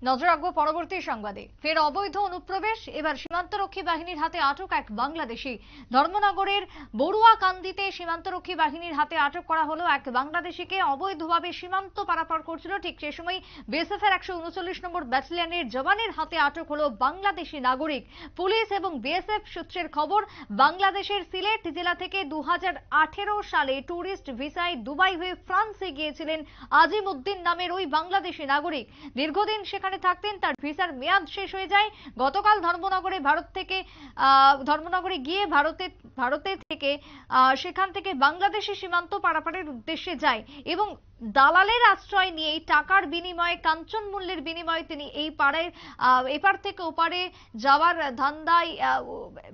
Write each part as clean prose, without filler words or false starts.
নজর রাখবো পরবর্তী সংবাদে। ফের অবৈধ অনুপ্রবেশ, এবার সীমান্তরক্ষী বাহিনীর হাতে আটক এক বাংলাদেশি। ধর্মনগরের বড়ুয়াকান্দিতে সীমান্তরক্ষী বাহিনীর হাতে আটক করা হলো এক বাংলাদেশিকে। অবৈধভাবে সীমান্ত পারাপার করছিল, ঠিক সে সময় বিএসএফ এর 139 নম্বর ব্যাটালিয়নের জওয়ানের হাতে আটক হলো বাংলাদেশি নাগরিক। পুলিশ এবং বিএসএফ সূত্রের খবর, বাংলাদেশের সিলেট জেলা থেকে 2018 সালে ট্যুরিস্ট ভিসায় দুবাই হয়ে ফ্রান্সে গিয়েছিলেন আজিম উদ্দিন নামের ওই বাংলাদেশি নাগরিক। দীর্ঘদিন সেখানে থাকতেন, তার ভিসার মেয়াদ শেষ হয়ে যায়। গতকাল ধর্মনগরে গিয়ে ভারতে থেকে সেখান থেকে বাংলাদেশি সীমান্ত পারাপারের উদ্দেশ্যে যায় এবং দালালের আশ্রয় নিয়ে টাকার বিনিময়ে, কাঞ্চন মূল্যের বিনিময়ে তিনি এই এপার থেকে ওপারে যাওয়ার ধান্দায়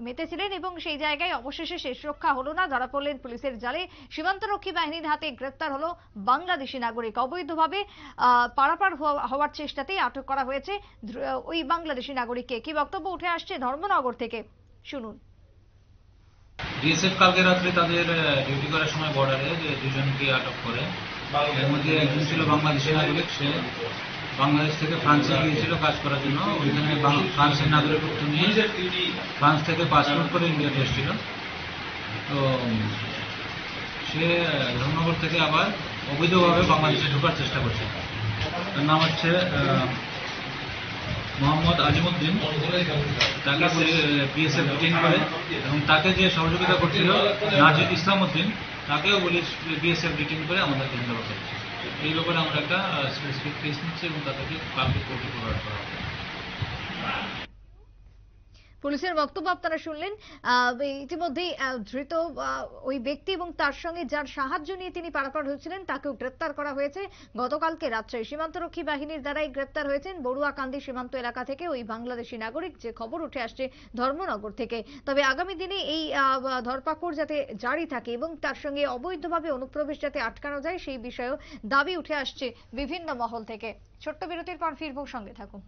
মেতেছিলেন এবং সেই জায়গায় অবশেষে শেষ রক্ষা হলো না, ধরা পড়লেন পুলিশের জালে। সীমান্তরক্ষী বাহিনীর হাতে গ্রেপ্তার হলো বাংলাদেশি নাগরিক। অবৈধভাবে পারাপার হওয়ার চেষ্টাতেই আটক করা হয়েছে ওই বাংলাদেশি নাগরিককে। কি বক্তব্য উঠে আসছে ধর্মনগর থেকে, শুনুন। বিএসএফ কালকে রাত্রে তাদের ডিউটি করার সময় বর্ডারে যে দুজনকে আটক করে, এর মধ্যে একজন ছিল বাংলাদেশি নাগরিক। সে বাংলাদেশ থেকে ফ্রান্সে গিয়েছিল কাজ করার জন্য। ওইখানে ফ্রান্সের নাগরিকত্ব নিয়ে ফ্রান্স থেকে পাসপোর্ট করে ইন্ডিয়াতে এসেছিল। তো সে ধর্মনগর থেকে আবার অবৈধভাবে বাংলাদেশে ঢোকার চেষ্টা করছে। তার নাম হচ্ছে মোহাম্মদ আজিমউদ্দিন। তাকে বিএসএফ ডিটেইন করে এবং তাকে যে সহযোগিতা করছিল নাজিদ ইসলাম উদ্দিন, তাকেও বিএসএফ ডিটেইন করে আমাদেরকে হ্যান্ড ওভার করছে। এই ব্যাপারে আমরা একটা স্পেসিফিক কেস নিচ্ছি এবং তাদেরকে পাবলিক কোর্টে ফরওয়ার্ড করা হবে। পুলিশের বক্তব্য আপনারা শুনলেন। ইতিমধ্যেই ধৃত ওই ব্যক্তি এবং তার সঙ্গে যার সাহায্য নিয়ে তিনি পারাপার হয়েছিলেন তাকেও গ্রেপ্তার করা হয়েছে গতকালকে রাত্রে। সীমান্তরক্ষী বাহিনীর দ্বারাই গ্রেপ্তার হয়েছেন বড়ুয়াকান্দি সীমান্ত এলাকা থেকে ওই বাংলাদেশি নাগরিক, যে খবর উঠে আসছে ধর্মনগর থেকে। তবে আগামী দিনে এই ধরপাকড় যাতে জারি থাকে এবং তার সঙ্গে অবৈধভাবে অনুপ্রবেশ যাতে আটকানো যায় সেই বিষয়েও দাবি উঠে আসছে বিভিন্ন মহল থেকে। ছোট্ট বিরতির পর ফিরবো, সঙ্গে থাকুন।